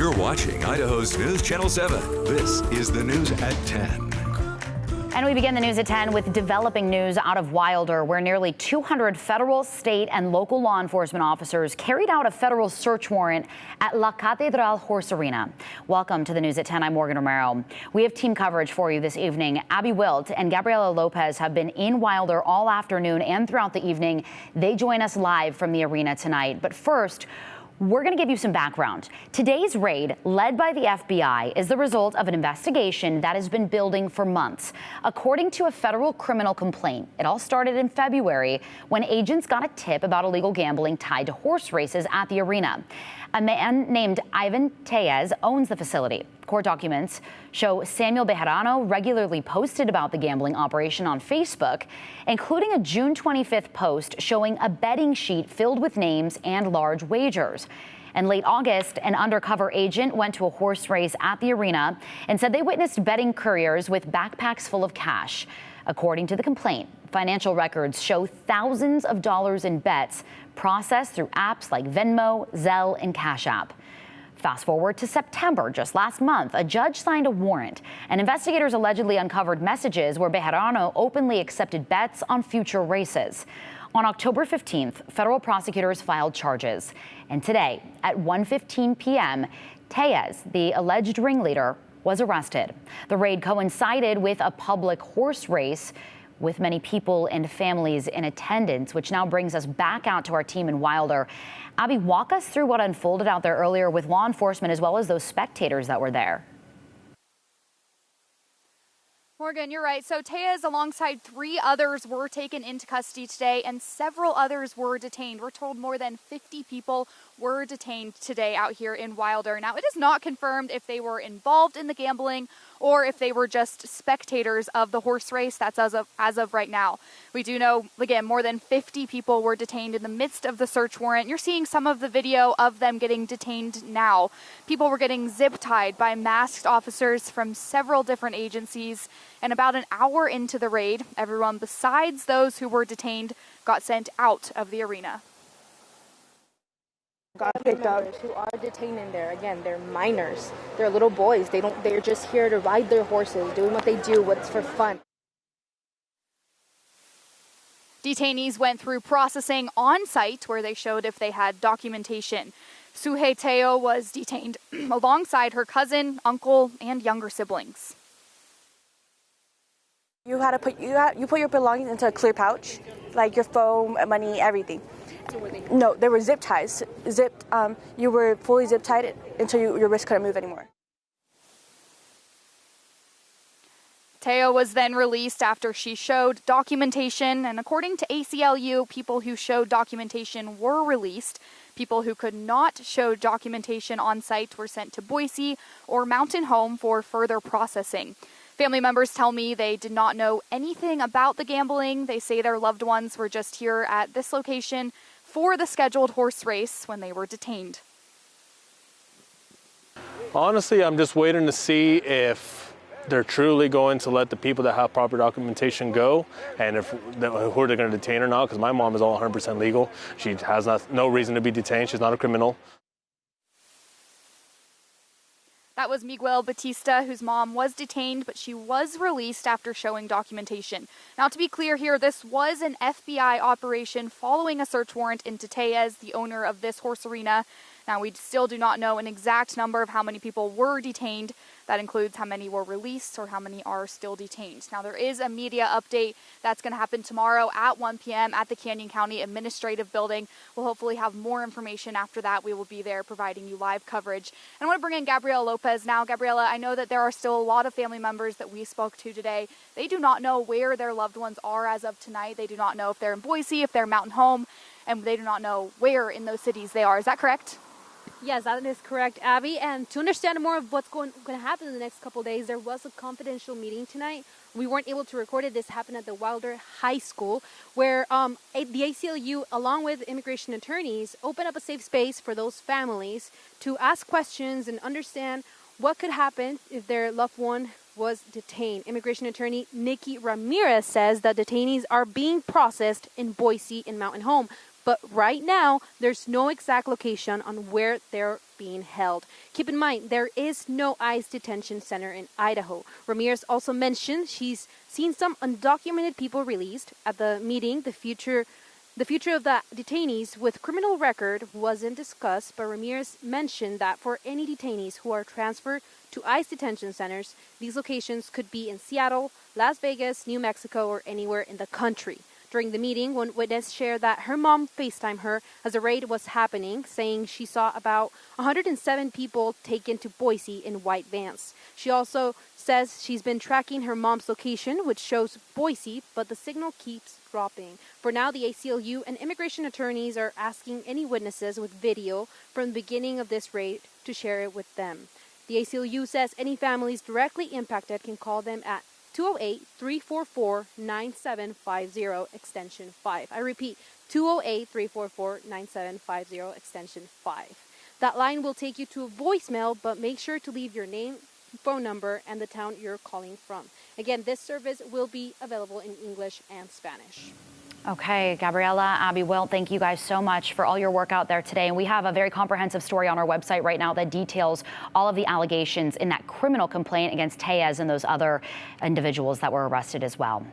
You're watching Idaho's News Channel 7. This is the news at 10. And we begin the news at 10 with developing news out of Wilder, where nearly 200 federal, state, and local law enforcement officers carried out a federal search warrant at La Catedral Horse Arena. Welcome to the news at 10. I'm Morgan Romero. We have team coverage for you this evening. Abby Wilt and Gabriela Lopez have been in Wilder all afternoon and throughout the evening. They join us live from the arena tonight. But first, we're going to give you some background. Today's raid, led by the FBI, is the result of an investigation that has been building for months. According to a federal criminal complaint, it all started in February when agents got a tip about illegal gambling tied to horse races at the arena. A man named Ivan Tellez owns the facility. Court documents show Samuel Bejarano regularly posted about the gambling operation on Facebook, including a June 25th post showing a betting sheet filled with names and large wagers. In late August, an undercover agent went to a horse race at the arena and said they witnessed betting couriers with backpacks full of cash. According to the complaint, financial records show thousands of dollars in bets processed through apps like Venmo, Zelle, and Cash App. Fast forward to September, just last month, a judge signed a warrant, and investigators allegedly uncovered messages where Bejarano openly accepted bets on future races. On October 15th, federal prosecutors filed charges. And today, at 1:15 p.m., Tellez, the alleged ringleader, was arrested. The raid coincided with a public horse race with many people and families in attendance, which now brings us back out to our team in Wilder. Abby, walk us through what unfolded out there earlier with law enforcement as well as those spectators that were there. Morgan, you're right. So Tellez, alongside 3 others, were taken into custody today, and several others were detained. We're told more than 50 people were detained today out here in Wilder. Now, it is not confirmed if they were involved in the gambling or if they were just spectators of the horse race. That's as of right now. We do know, again, more than 50 people were detained in the midst of the search warrant. You're seeing some of the video of them getting detained now. People were getting zip-tied by masked officers from several different agencies. And about an hour into the raid, everyone besides those who were detained got sent out of the arena. Got picked up. Who are detained in there? Again, they're minors. They're little boys. They're just here to ride their horses, doing what they do, what's for fun. Detainees went through processing on site where they showed if they had documentation. Suhei Teo was detained alongside her cousin, uncle, and younger siblings. You put your belongings into a clear pouch, like your phone, money, everything. No, there were zip ties. You were fully zip tied until your wrist couldn't move anymore. Teo was then released after she showed documentation, and according to ACLU, people who showed documentation were released. People who could not show documentation on site were sent to Boise or Mountain Home for further processing. Family members tell me they did not know anything about the gambling. They say their loved ones were just here at this location for the scheduled horse race when they were detained. Honestly, I'm just waiting to see if they're truly going to let the people that have proper documentation go, and who they're going to detain or not, because my mom is all 100% legal. She has no reason to be detained. She's not a criminal. That was Miguel Batista, whose mom was detained, but she was released after showing documentation. Now, to be clear here, this was an FBI operation following a search warrant into Tellez, the owner of this horse arena. Now, we still do not know an exact number of how many people were detained. That includes how many were released or how many are still detained. Now, there is a media update that's going to happen tomorrow at 1 p.m. at the Canyon County Administrative Building. We'll hopefully have more information after that. We will be there providing you live coverage. And I want to bring in Gabriela Lopez now. Gabriela, I know that there are still a lot of family members that we spoke to today. They do not know where their loved ones are as of tonight. They do not know if they're in Boise, if they're Mountain Home, and they do not know where in those cities they are. Is that correct? Yes, that is correct, Abby. And to understand more of what's going to happen in the next couple of days, there was a confidential meeting tonight. We weren't able to record it. This happened at the Wilder High School, where the ACLU, along with immigration attorneys, opened up a safe space for those families to ask questions and understand what could happen if their loved one was detained. Immigration attorney Nikki Ramirez says that detainees are being processed in Boise and Mountain Home. But right now, there's no exact location on where they're being held. Keep in mind, there is no ICE detention center in Idaho. Ramirez also mentioned she's seen some undocumented people released. At the meeting, the future of the detainees with criminal record wasn't discussed, but Ramirez mentioned that for any detainees who are transferred to ICE detention centers, these locations could be in Seattle, Las Vegas, New Mexico, or anywhere in the country. During the meeting, one witness shared that her mom FaceTimed her as the raid was happening, saying she saw about 107 people taken to Boise in white vans. She also says she's been tracking her mom's location, which shows Boise, but the signal keeps dropping. For now, the ACLU and immigration attorneys are asking any witnesses with video from the beginning of this raid to share it with them. The ACLU says any families directly impacted can call them at 208-344-9750, extension 5. I repeat, 208-344-9750, extension 5. That line will take you to a voicemail, but make sure to leave your name, phone number, and the town you're calling from. Again, this service will be available in English and Spanish. Okay, Gabriela, Abby, Will, thank you guys so much for all your work out there today. And we have a very comprehensive story on our website right now that details all of the allegations in that criminal complaint against Tellez and those other individuals that were arrested as well.